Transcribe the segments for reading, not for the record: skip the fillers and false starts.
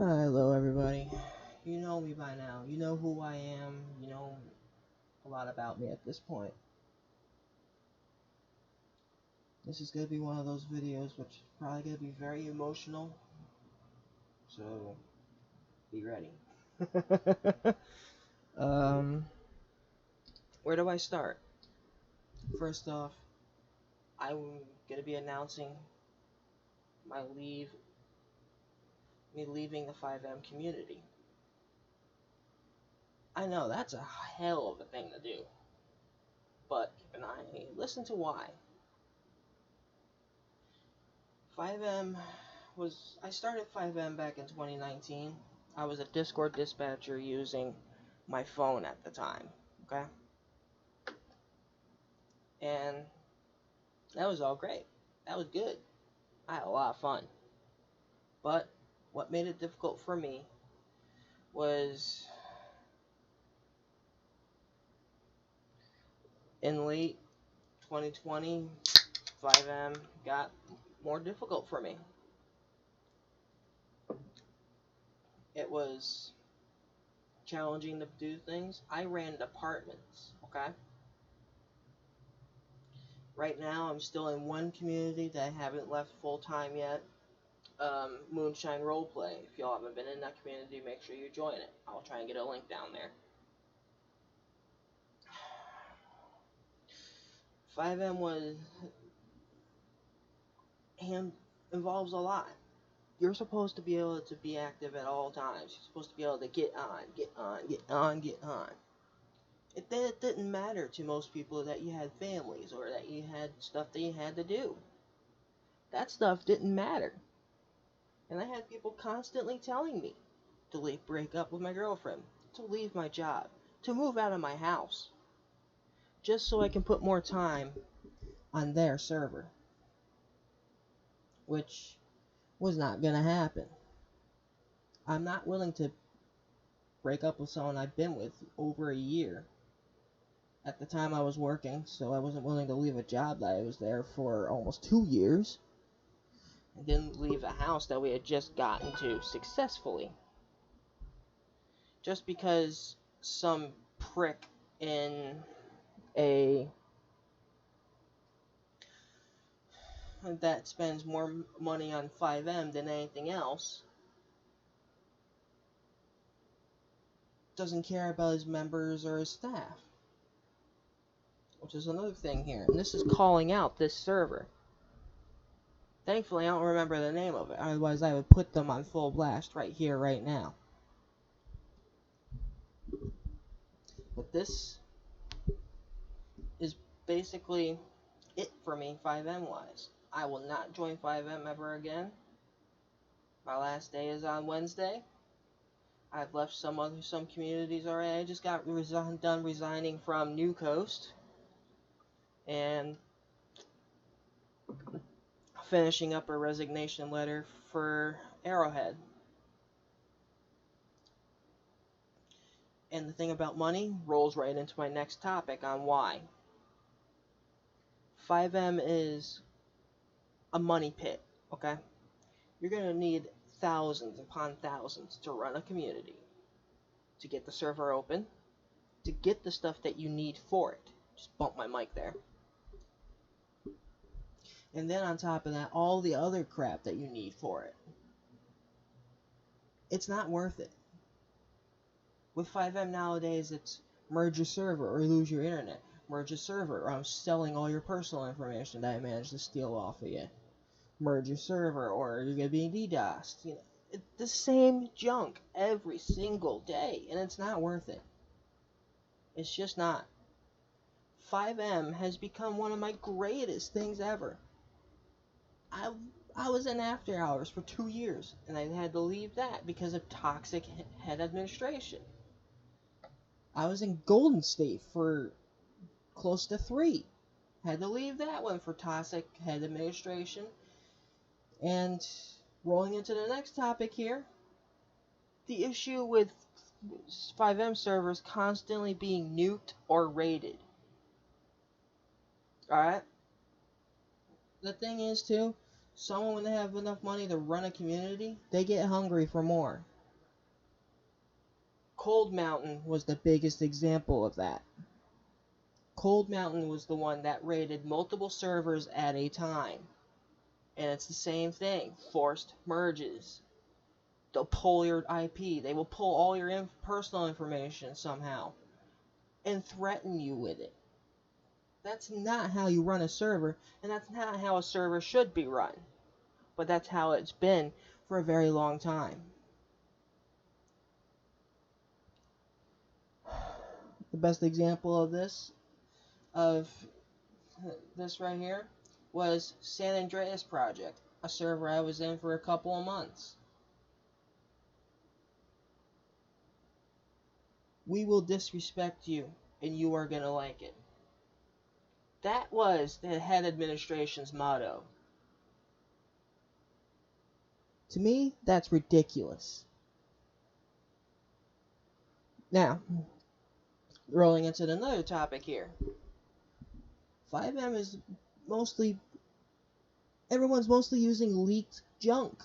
Hello everybody. You know me by now. You know who I am. You know a lot about me at this point. This is going to be one of those videos which is probably going to be very emotional. So, be ready. um, where do I start? First off, I'm going to be announcing me leaving the FiveM community. I know, that's a hell of a thing to do. But keep an eye, listen to why. I started FiveM back in 2019. I was a Discord dispatcher using my phone at the time, okay? And that was all great. That was good. I had a lot of fun. But what made it difficult for me was in late 2020, FiveM got more difficult for me. It was challenging to do things. I ran departments, okay? Right now, I'm still in one community that I haven't left full-time yet. Moonshine Roleplay. If y'all haven't been in that community, make sure you join it. I'll try and get a link down there. FiveM involves a lot. You're supposed to be able to be active at all times. You're supposed to be able to get on. It didn't matter to most people that you had families or that you had stuff that you had to do. That stuff didn't matter. And I had people constantly telling me to break up with my girlfriend, to leave my job, to move out of my house, just so I can put more time on their server, which was not gonna happen. I'm not willing to break up with someone I've been with over a year. At the time I was working, so I wasn't willing to leave a job that I was there for almost 2 years. I didn't leave a house that we had just gotten to successfully. Just because some prick in that spends more money on FiveM than anything else doesn't care about his members or his staff. Which is another thing here. And this is calling out this server. Thankfully, I don't remember the name of it. Otherwise, I would put them on full blast right here, right now. But this is basically it for me, FiveM-wise. I will not join FiveM ever again. My last day is on Wednesday. I've left some communities already. I just got done resigning from New Coast. And finishing up a resignation letter for Arrowhead. And the thing about money rolls right into my next topic on why. FiveM is a money pit, okay? You're going to need thousands upon thousands to run a community, to get the server open, to get the stuff that you need for it. Just bump my mic there. And then on top of that, all the other crap that you need for it. It's not worth it. With FiveM nowadays, it's merge your server or lose your internet. Merge a server or I'm selling all your personal information that I managed to steal off of you. Merge your server or you're going to be DDoSed. You know, it's the same junk every single day, and it's not worth it. It's just not. FiveM has become one of my greatest things ever. I was in after hours for 2 years, and I had to leave that because of toxic head administration. I was in Golden State for close to 3. Had to leave that one for toxic head administration. And rolling into the next topic here, the issue with FiveM servers constantly being nuked or raided. Alright? The thing is, too, someone when they have enough money to run a community, they get hungry for more. Cold Mountain was the biggest example of that. Cold Mountain was the one that raided multiple servers at a time. And it's the same thing. Forced merges. They'll pull your IP. They will pull all your personal information somehow. And threaten you with it. That's not how you run a server. And that's not how a server should be run. But that's how it's been for a very long time. The best example of this right here was San Andreas Project, a server I was in for a couple of months. We will disrespect you, and you are going to like it. That was the head administration's motto. To me, that's ridiculous. Now, rolling into another topic here. FiveM is everyone's mostly using leaked junk.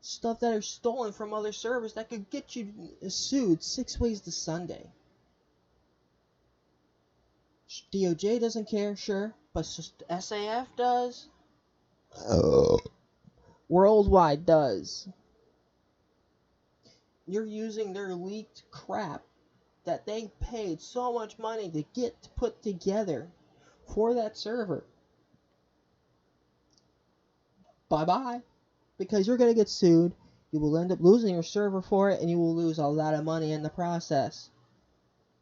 Stuff that are stolen from other servers that could get you sued 6 ways to Sunday. DOJ doesn't care, sure, but SAF does. Worldwide does. You're using their leaked crap that they paid so much money to get put together for that server. Bye-bye. Because you're going to get sued. You will end up losing your server for it, and you will lose a lot of money in the process.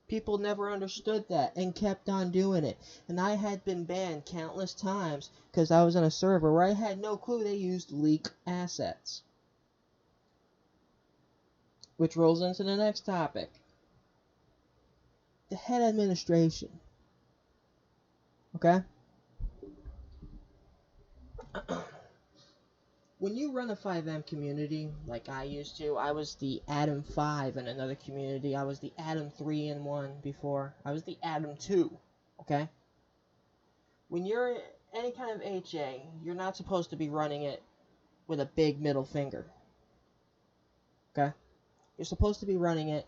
People never understood that and kept on doing it. And I had been banned countless times because I was on a server where I had no clue they used leak assets. Which rolls into the next topic. The head administration. Okay? When you run a FiveM community, like I used to, I was the Adam 5 in another community. I was the Adam 3 in one before. I was the Adam 2. Okay? When you're any kind of HA, you're not supposed to be running it with a big middle finger. Okay? You're supposed to be running it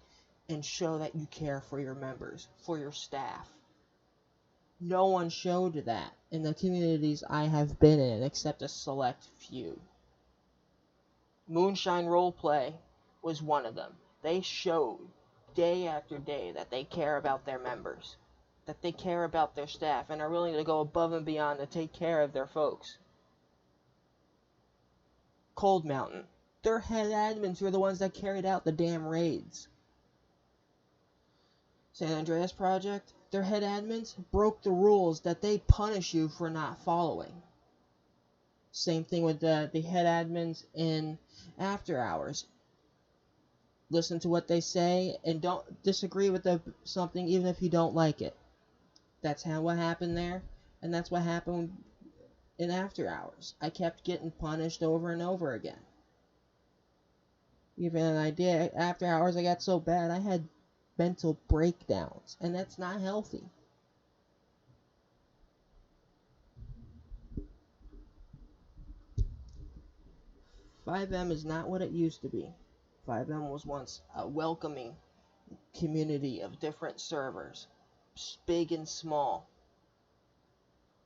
and show that you care for your members, for your staff. No one showed that in the communities I have been in, except a select few. Moonshine Roleplay was one of them. They showed day after day that they care about their members, that they care about their staff, and are willing to go above and beyond to take care of their folks. Cold Mountain. Their head admins were the ones that carried out the damn raids. San Andreas Project. Their head admins broke the rules that they punish you for not following. Same thing with the head admins in After Hours. Listen to what they say and don't disagree with something even if you don't like it. That's what happened there, and that's what happened in After Hours. I kept getting punished over and over again. Even an idea, After Hours I got so bad I had mental breakdowns, and that's not healthy. FiveM is not what it used to be. FiveM was once a welcoming community of different servers, big and small.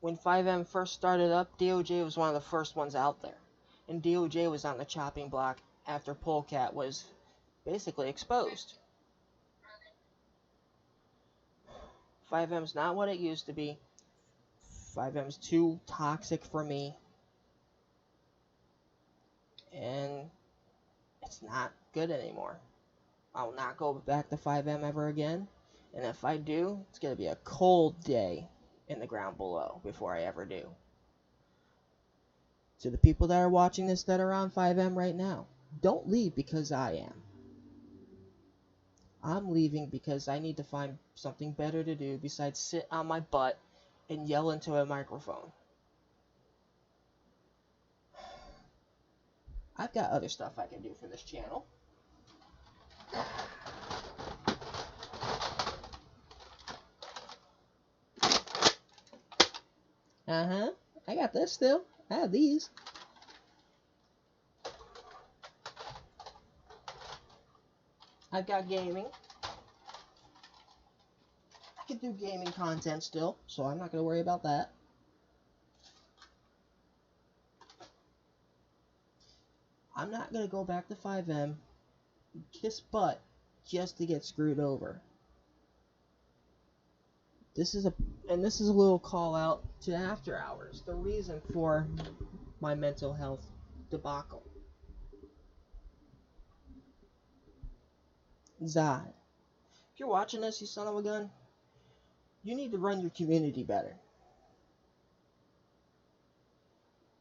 When FiveM first started up, DOJ was one of the first ones out there, and DOJ was on the chopping block after Polecat was basically exposed. FiveM's not what it used to be. FiveM's too toxic for me. And it's not good anymore. I will not go back to FiveM ever again. And if I do, it's going to be a cold day in the ground below before I ever do. To the people that are watching this that are on FiveM right now, don't leave because I am. I'm leaving because I need to find something better to do besides sit on my butt and yell into a microphone. I've got other stuff I can do for this channel. I got this still. I have these. I've got gaming. I can do gaming content still, so I'm not going to worry about that. I'm not going to go back to FiveM, kiss butt, just to get screwed over. This is a little call out to After Hours, the reason for my mental health debacle. Zod, if you're watching this, you son of a gun, you need to run your community better.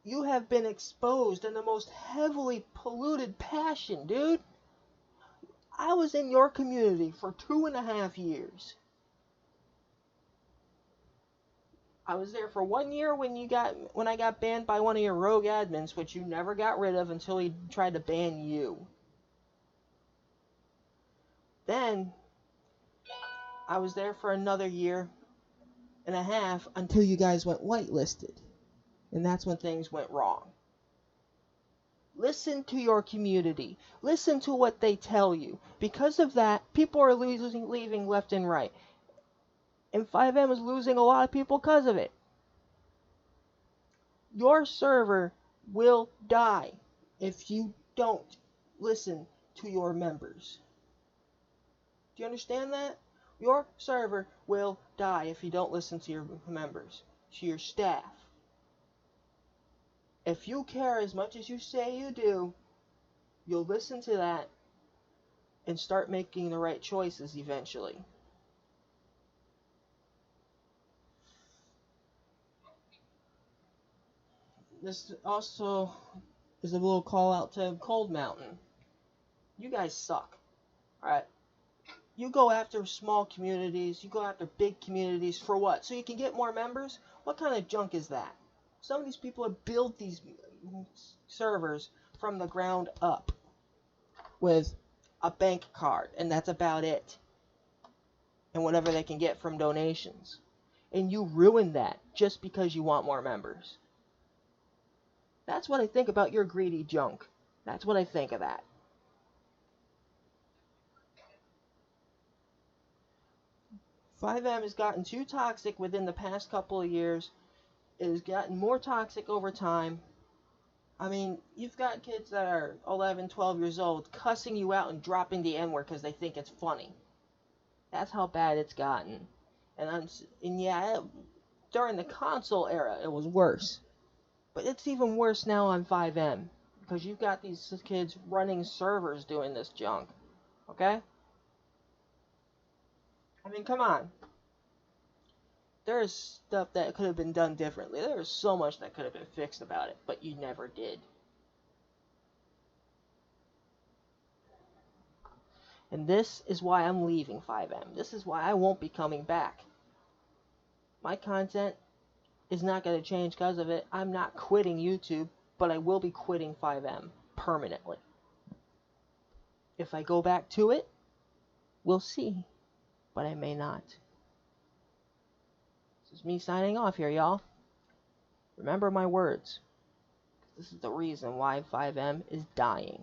You have been exposed in the most heavily polluted passion, dude. I was in your community for 2.5 years. I was there for 1 year when I got banned by one of your rogue admins, which you never got rid of until he tried to ban you. Then I was there for another 1.5 years until you guys went whitelisted. And that's when things went wrong. Listen to your community. Listen to what they tell you. Because of that, people are leaving left and right. And FiveM is losing a lot of people because of it. Your server will die if you don't listen to your members. Do you understand that? Your server will die if you don't listen to your members, to your staff. If you care as much as you say you do, you'll listen to that and start making the right choices eventually. This also is a little call out to Cold Mountain. You guys suck. Alright? You go after small communities, you go after big communities for what? So you can get more members? What kind of junk is that? Some of these people have built these servers from the ground up with a bank card, and that's about it. And whatever they can get from donations. And you ruin that just because you want more members. That's what I think about your greedy junk. That's what I think of that. FiveM has gotten too toxic within the past couple of years. It has gotten more toxic over time. I mean, you've got kids that are 11, 12 years old cussing you out and dropping the N-word because they think it's funny. That's how bad it's gotten. And yeah, during the console era, it was worse. But it's even worse now on FiveM. Because you've got these kids running servers doing this junk. Okay? I mean, come on. There's stuff that could have been done differently. There was so much that could have been fixed about it. But you never did. And this is why I'm leaving FiveM. This is why I won't be coming back. My content is not going to change because of it. I'm not quitting YouTube, but I will be quitting FiveM permanently. If I go back to it, we'll see. But I may not. This is me signing off here, y'all. Remember my words. This is the reason why FiveM is dying.